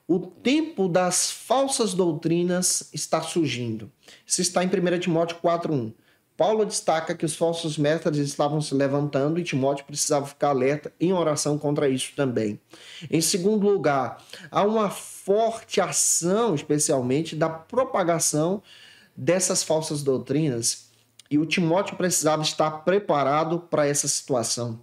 o tempo das falsas doutrinas está surgindo. Isso está em 1 Timóteo 4:1. Paulo destaca que os falsos mestres estavam se levantando e Timóteo precisava ficar alerta em oração contra isso também. Em segundo lugar, há uma forte ação, especialmente, da propagação dessas falsas doutrinas e o Timóteo precisava estar preparado para essa situação.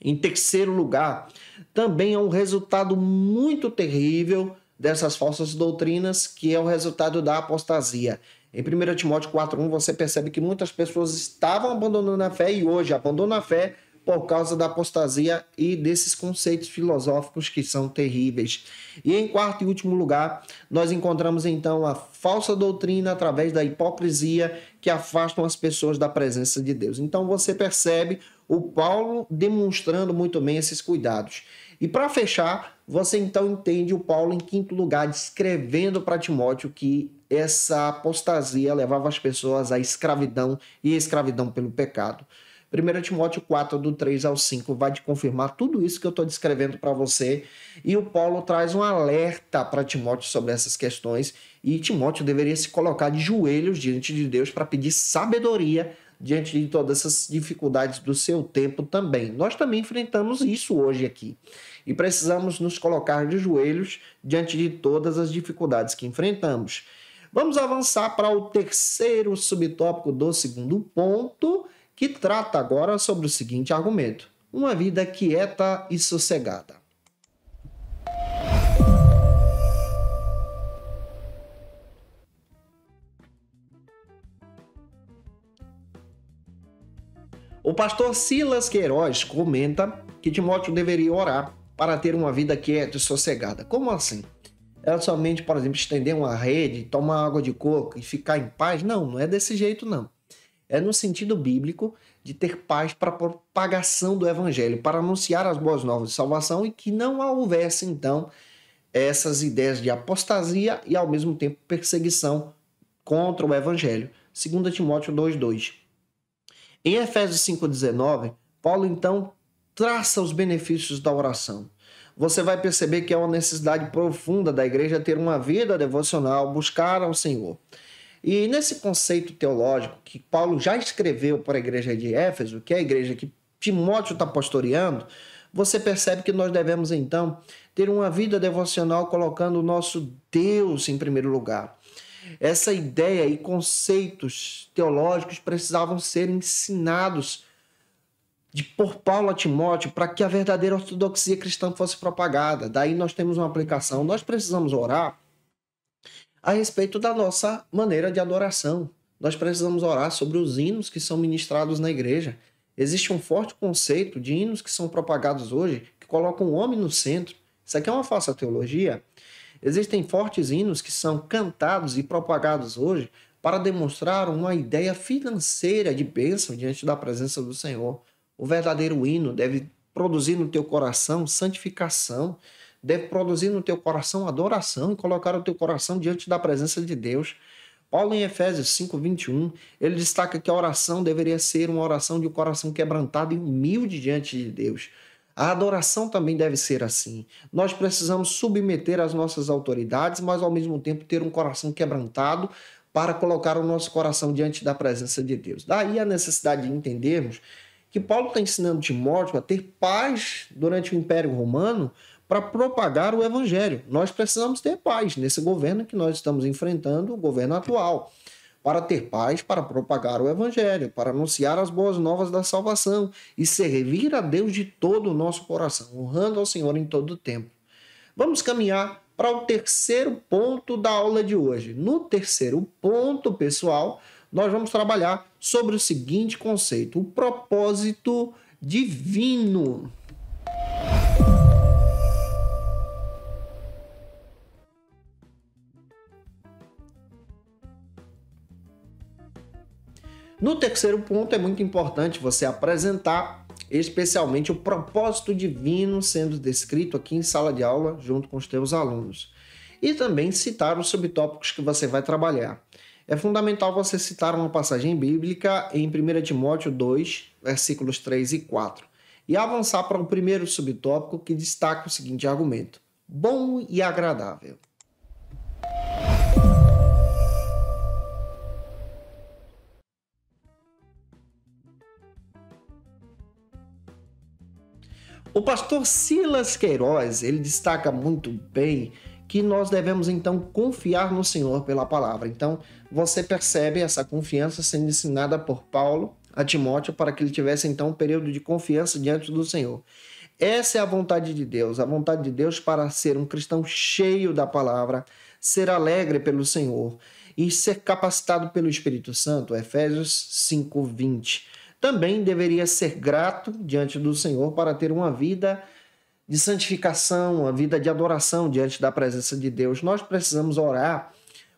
Em terceiro lugar, também é um resultado muito terrível dessas falsas doutrinas, que é o resultado da apostasia. Em 1 Timóteo 4:1, você percebe que muitas pessoas estavam abandonando a fé e hoje abandonam a fé por causa da apostasia e desses conceitos filosóficos que são terríveis. E em quarto e último lugar, nós encontramos então a falsa doutrina através da hipocrisia que afastam as pessoas da presença de Deus. Então você percebe o Paulo demonstrando muito bem esses cuidados. E para fechar, você então entende o Paulo em quinto lugar, descrevendo para Timóteo que essa apostasia levava as pessoas à escravidão e escravidão pelo pecado. 1 Timóteo 4, do 3 ao 5, vai te confirmar tudo isso que eu estou descrevendo para você. E o Paulo traz um alerta para Timóteo sobre essas questões. E Timóteo deveria se colocar de joelhos diante de Deus para pedir sabedoria diante de todas essas dificuldades do seu tempo também. Nós também enfrentamos isso hoje aqui. E precisamos nos colocar de joelhos diante de todas as dificuldades que enfrentamos. Vamos avançar para o terceiro subtópico do segundo ponto, que trata agora sobre o seguinte argumento: uma vida quieta e sossegada. O pastor Silas Queiroz comenta que Timóteo deveria orar para ter uma vida quieta e sossegada. Como assim? É somente, por exemplo, estender uma rede, tomar água de coco e ficar em paz? Não, não é desse jeito, não. É no sentido bíblico de ter paz para a propagação do evangelho, para anunciar as boas novas de salvação e que não houvesse, então, essas ideias de apostasia e, ao mesmo tempo, perseguição contra o evangelho. 2 Timóteo 2:2. Em Efésios 5:19, Paulo, então, traça os benefícios da oração. Você vai perceber que é uma necessidade profunda da igreja ter uma vida devocional, buscar ao Senhor. E nesse conceito teológico que Paulo já escreveu para a igreja de Éfeso, que é a igreja que Timóteo está pastoreando, você percebe que nós devemos, então, ter uma vida devocional colocando o nosso Deus em primeiro lugar. Essa ideia e conceitos teológicos precisavam ser ensinados por Paulo a Timóteo para que a verdadeira ortodoxia cristã fosse propagada. Daí nós temos uma aplicação. Nós precisamos orar a respeito da nossa maneira de adoração. Nós precisamos orar sobre os hinos que são ministrados na igreja. Existe um forte conceito de hinos que são propagados hoje que colocam o homem no centro. Isso aqui é uma falsa teologia. Existem fortes hinos que são cantados e propagados hoje para demonstrar uma ideia financeira de bênção diante da presença do Senhor. O verdadeiro hino deve produzir no teu coração santificação, deve produzir no teu coração adoração e colocar o teu coração diante da presença de Deus. Paulo, em Efésios 5:21, ele destaca que a oração deveria ser uma oração de um coração quebrantado e humilde diante de Deus. A adoração também deve ser assim. Nós precisamos submeter as nossas autoridades, mas ao mesmo tempo ter um coração quebrantado para colocar o nosso coração diante da presença de Deus. Daí a necessidade de entendermos que Paulo está ensinando Timóteo a ter paz durante o Império Romano para propagar o Evangelho. Nós precisamos ter paz nesse governo que nós estamos enfrentando, o governo atual, para ter paz, para propagar o Evangelho, para anunciar as boas novas da salvação e servir a Deus de todo o nosso coração, honrando ao Senhor em todo o tempo. Vamos caminhar para o terceiro ponto da aula de hoje. No terceiro ponto, pessoal, nós vamos trabalhar sobre o seguinte conceito: o propósito divino. No terceiro ponto, é muito importante você apresentar especialmente o propósito divino sendo descrito aqui em sala de aula junto com os teus alunos. E também citar os subtópicos que você vai trabalhar. É fundamental você citar uma passagem bíblica em 1 Timóteo 2, versículos 3 e 4. E avançar para o primeiro subtópico que destaca o seguinte argumento: bom e agradável. O pastor Silas Queiroz, ele destaca muito bem que nós devemos então confiar no Senhor pela palavra. Então, você percebe essa confiança sendo ensinada por Paulo a Timóteo para que ele tivesse então um período de confiança diante do Senhor. Essa é a vontade de Deus para ser um cristão cheio da palavra, ser alegre pelo Senhor e ser capacitado pelo Espírito Santo, Efésios 5:20. Também deveria ser grato diante do Senhor para ter uma vida de santificação, uma vida de adoração diante da presença de Deus. Nós precisamos orar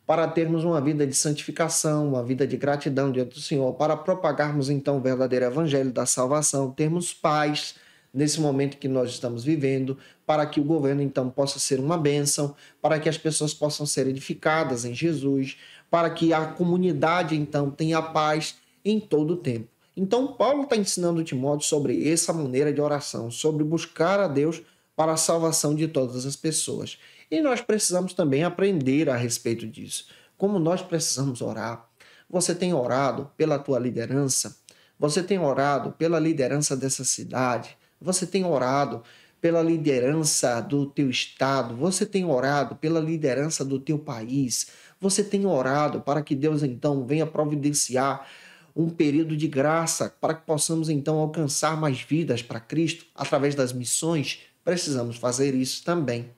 para termos uma vida de santificação, uma vida de gratidão diante do Senhor, para propagarmos então o verdadeiro evangelho da salvação, termos paz nesse momento que nós estamos vivendo, para que o governo então possa ser uma bênção, para que as pessoas possam ser edificadas em Jesus, para que a comunidade então tenha paz em todo o tempo. Então, Paulo está ensinando Timóteo sobre essa maneira de oração, sobre buscar a Deus para a salvação de todas as pessoas. E nós precisamos também aprender a respeito disso. Como nós precisamos orar. Você tem orado pela tua liderança? Você tem orado pela liderança dessa cidade? Você tem orado pela liderança do teu estado? Você tem orado pela liderança do teu país? Você tem orado para que Deus então venha providenciar um período de graça para que possamos então alcançar mais vidas para Cristo através das missões? Precisamos fazer isso também.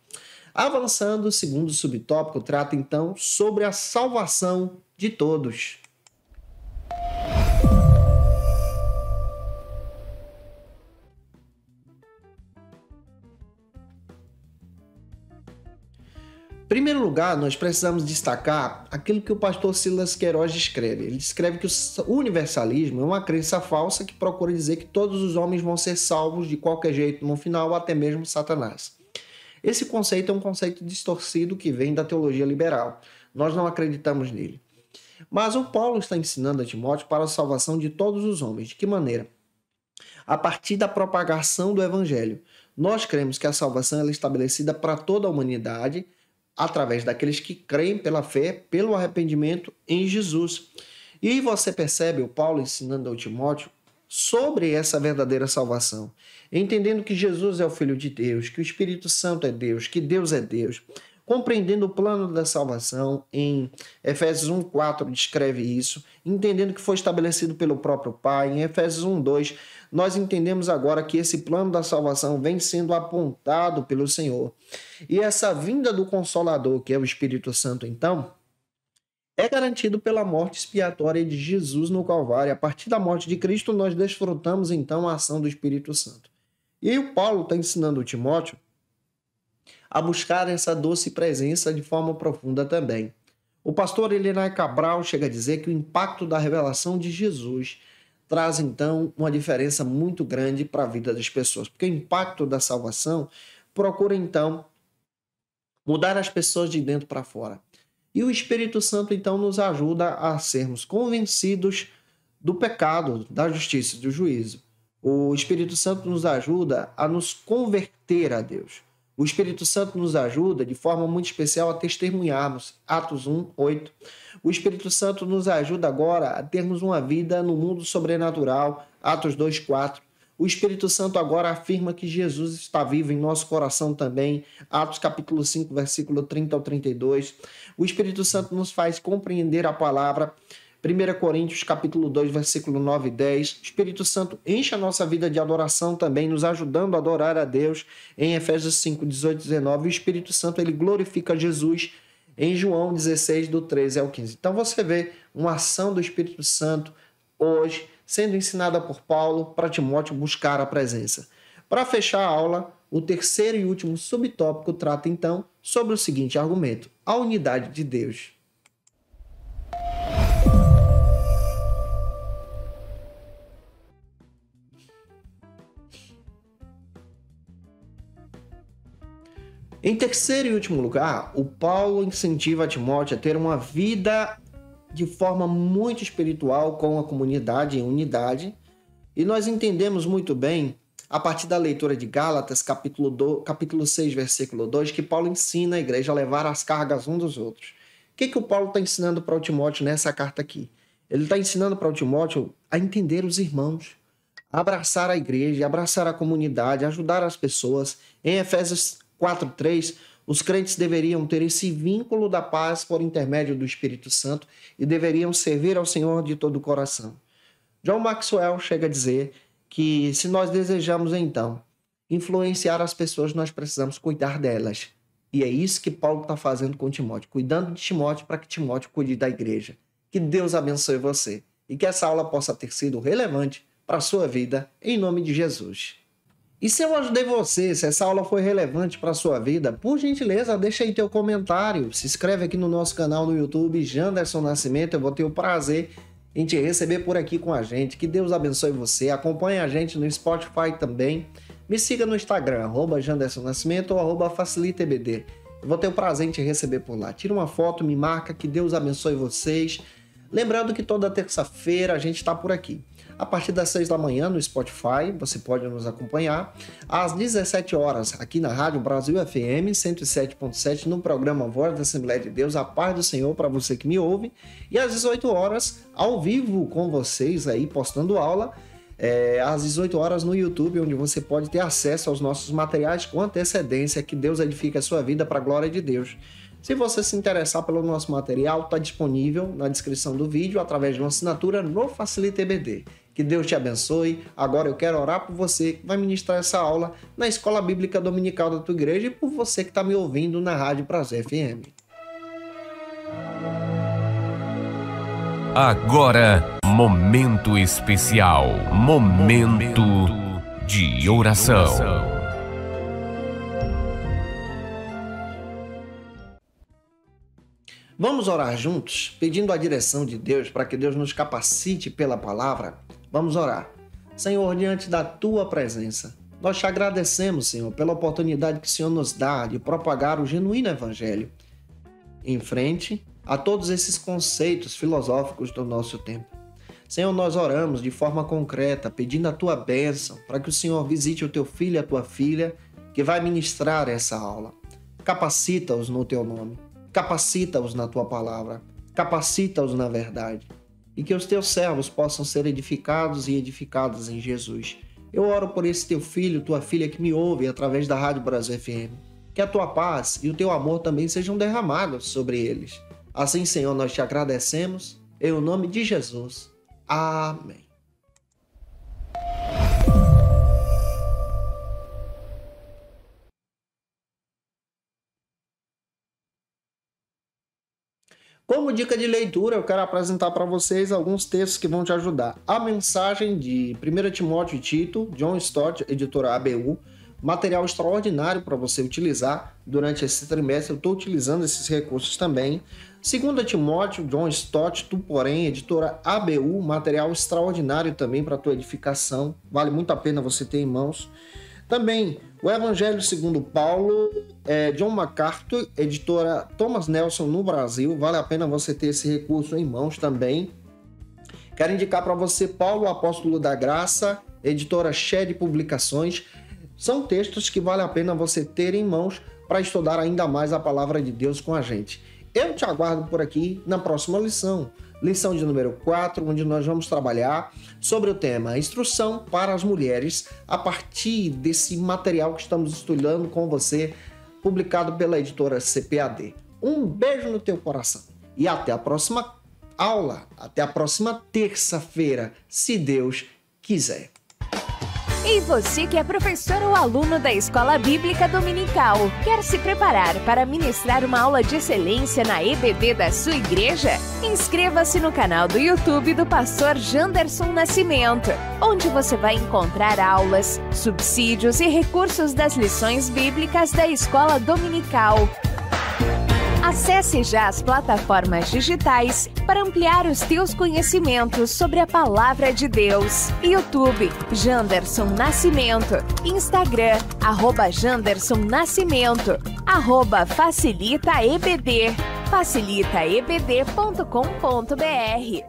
Avançando, o segundo subtópico trata então sobre a salvação de todos. Em primeiro lugar, nós precisamos destacar aquilo que o pastor Silas Queiroz descreve. Ele descreve que o universalismo é uma crença falsa que procura dizer que todos os homens vão ser salvos de qualquer jeito no final, até mesmo Satanás. Esse conceito é um conceito distorcido que vem da teologia liberal. Nós não acreditamos nele. Mas o Paulo está ensinando a Timóteo para a salvação de todos os homens. De que maneira? A partir da propagação do evangelho. Nós cremos que a salvação é estabelecida para toda a humanidade, através daqueles que creem pela fé, pelo arrependimento em Jesus. E você percebe o Paulo ensinando ao Timóteo sobre essa verdadeira salvação, entendendo que Jesus é o Filho de Deus, que o Espírito Santo é Deus, que Deus é Deus, compreendendo o plano da salvação. Em Efésios 1:4 descreve isso, entendendo que foi estabelecido pelo próprio Pai. Em Efésios 1:2 nós entendemos agora que esse plano da salvação vem sendo apontado pelo Senhor. E essa vinda do Consolador, que é o Espírito Santo, então, é garantido pela morte expiatória de Jesus no Calvário. A partir da morte de Cristo, nós desfrutamos, então, a ação do Espírito Santo. E aí o Paulo está ensinando o Timóteo a buscar essa doce presença de forma profunda também. O pastor Elinay Cabral chega a dizer que o impacto da revelação de Jesus traz, então, uma diferença muito grande para a vida das pessoas, porque o impacto da salvação procura, então, mudar as pessoas de dentro para fora. E o Espírito Santo, então, nos ajuda a sermos convencidos do pecado, da justiça e do juízo. O Espírito Santo nos ajuda a nos converter a Deus. O Espírito Santo nos ajuda de forma muito especial a testemunharmos. Atos 1, 8. O Espírito Santo nos ajuda agora a termos uma vida no mundo sobrenatural. Atos 2, 4. O Espírito Santo agora afirma que Jesus está vivo em nosso coração também. Atos capítulo 5, versículo 30 ao 32. O Espírito Santo nos faz compreender a palavra. 1 Coríntios capítulo 2, versículo 9 e 10. O Espírito Santo enche a nossa vida de adoração também, nos ajudando a adorar a Deus. Em Efésios 5, 18 e 19. O Espírito Santo ele glorifica Jesus em João 16, do 13 ao 15. Então você vê uma ação do Espírito Santo hoje sendo ensinada por Paulo para Timóteo buscar a presença. Para fechar a aula, o terceiro e último subtópico trata então sobre o seguinte argumento: a unidade de Deus. Em terceiro e último lugar, o Paulo incentiva Timóteo a ter uma vida de forma muito espiritual com a comunidade em unidade. E nós entendemos muito bem, a partir da leitura de Gálatas, capítulo 6, versículo 2, que Paulo ensina a igreja a levar as cargas uns dos outros. O que o Paulo está ensinando para o Timóteo nessa carta aqui? Ele está ensinando para o Timóteo a entender os irmãos, a abraçar a igreja, a abraçar a comunidade, a ajudar as pessoas. Em Efésios 4:3, os crentes deveriam ter esse vínculo da paz por intermédio do Espírito Santo e deveriam servir ao Senhor de todo o coração. John Maxwell chega a dizer que se nós desejamos, então, influenciar as pessoas, nós precisamos cuidar delas. E é isso que Paulo está fazendo com Timóteo, cuidando de Timóteo para que Timóteo cuide da igreja. Que Deus abençoe você e que essa aula possa ter sido relevante para a sua vida, em nome de Jesus. E se eu ajudei você, se essa aula foi relevante para a sua vida, por gentileza, deixa aí teu comentário. Se inscreve aqui no nosso canal no YouTube, Janderson Nascimento. Eu vou ter o prazer em te receber por aqui com a gente. Que Deus abençoe você. Acompanhe a gente no Spotify também. Me siga no Instagram, @Janderson Nascimento ou @FacilitaEBD. Eu vou ter o prazer em te receber por lá. Tira uma foto, me marca. Que Deus abençoe vocês. Lembrando que toda terça-feira a gente está por aqui. A partir das 6 da manhã no Spotify, você pode nos acompanhar. Às 17 horas, aqui na Rádio Brasil FM 107.7, no programa Voz da Assembleia de Deus, a paz do Senhor para você que me ouve. E às 18 horas, ao vivo com vocês aí, postando aula, às 18 horas no YouTube, onde você pode ter acesso aos nossos materiais com antecedência. Que Deus edifique a sua vida para a glória de Deus. Se você se interessar pelo nosso material, está disponível na descrição do vídeo através de uma assinatura no Facilita EBD. Que Deus te abençoe. Agora eu quero orar por você que vai ministrar essa aula na Escola Bíblica Dominical da tua igreja e por você que está me ouvindo na Rádio Prazer FM. Agora, momento especial. Momento de oração. Vamos orar juntos, pedindo a direção de Deus para que Deus nos capacite pela palavra? Vamos orar. Senhor, diante da Tua presença, nós te agradecemos, Senhor, pela oportunidade que o Senhor nos dá de propagar o genuíno Evangelho em frente a todos esses conceitos filosóficos do nosso tempo. Senhor, nós oramos de forma concreta, pedindo a Tua bênção para que o Senhor visite o Teu filho e a Tua filha que vai ministrar essa aula. Capacita-os no Teu nome. Capacita-os na Tua palavra, capacita-os na verdade, e que os Teus servos possam ser edificados e edificadas em Jesus. Eu oro por esse Teu filho, Tua filha que me ouve através da Rádio Brasil FM, que a Tua paz e o Teu amor também sejam derramados sobre eles. Assim, Senhor, nós te agradecemos, em nome de Jesus. Amém. Como dica de leitura, eu quero apresentar para vocês alguns textos que vão te ajudar. A mensagem de 1 Timóteo e Tito, John Stott, editora ABU, material extraordinário para você utilizar durante esse trimestre. Eu estou utilizando esses recursos também. 2 Timóteo, John Stott, tu porém, editora ABU, material extraordinário também para a tua edificação. Vale muito a pena você ter em mãos. Também o Evangelho segundo Paulo, John MacArthur, editora Thomas Nelson no Brasil. Vale a pena você ter esse recurso em mãos também. Quero indicar para você Paulo, Apóstolo da Graça, editora Shed Publicações. São textos que vale a pena você ter em mãos para estudar ainda mais a palavra de Deus com a gente. Eu te aguardo por aqui na próxima lição de número 4, onde nós vamos trabalhar sobre o tema Instrução para as Mulheres, a partir desse material que estamos estudando com você, publicado pela editora CPAD. Um beijo no teu coração e até a próxima aula, até a próxima terça-feira, se Deus quiser. E você que é professor ou aluno da Escola Bíblica Dominical, quer se preparar para ministrar uma aula de excelência na EBD da sua igreja? Inscreva-se no canal do YouTube do pastor Janderson Nascimento, onde você vai encontrar aulas, subsídios e recursos das lições bíblicas da Escola Dominical. Acesse já as plataformas digitais para ampliar os teus conhecimentos sobre a Palavra de Deus. YouTube, Janderson Nascimento. Instagram, @Janderson Nascimento. @FacilitaEBD. facilitaebd.com.br.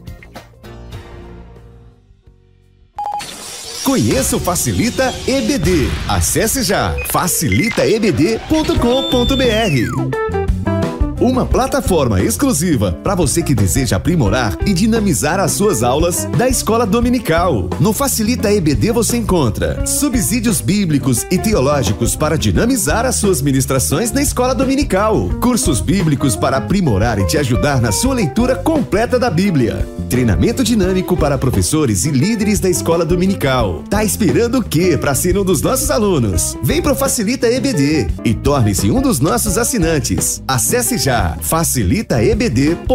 Conheça o Facilita EBD. Acesse já facilitaebd.com.br. Uma plataforma exclusiva para você que deseja aprimorar e dinamizar as suas aulas da Escola Dominical. No Facilita EBD você encontra subsídios bíblicos e teológicos para dinamizar as suas ministrações na Escola Dominical, cursos bíblicos para aprimorar e te ajudar na sua leitura completa da Bíblia, treinamento dinâmico para professores e líderes da Escola Dominical. Tá esperando o quê para ser um dos nossos alunos? Vem pro Facilita EBD e torne-se um dos nossos assinantes. Acesse já facilitaebd.com.br.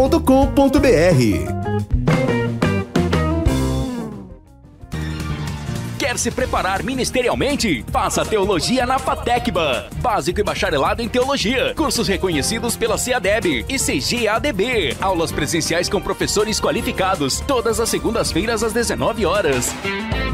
Quer se preparar ministerialmente? Faça Teologia na FATECBA. Básico e bacharelado em Teologia. Cursos reconhecidos pela CEADEB e CGADB. Aulas presenciais com professores qualificados. Todas as segundas-feiras às 19 horas.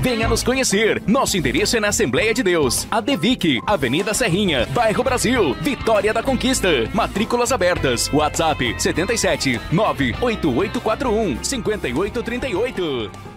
Venha nos conhecer. Nosso endereço é na Assembleia de Deus, ADVIC, Avenida Serrinha, Bairro Brasil, Vitória da Conquista. Matrículas abertas. WhatsApp 77 98841 5838.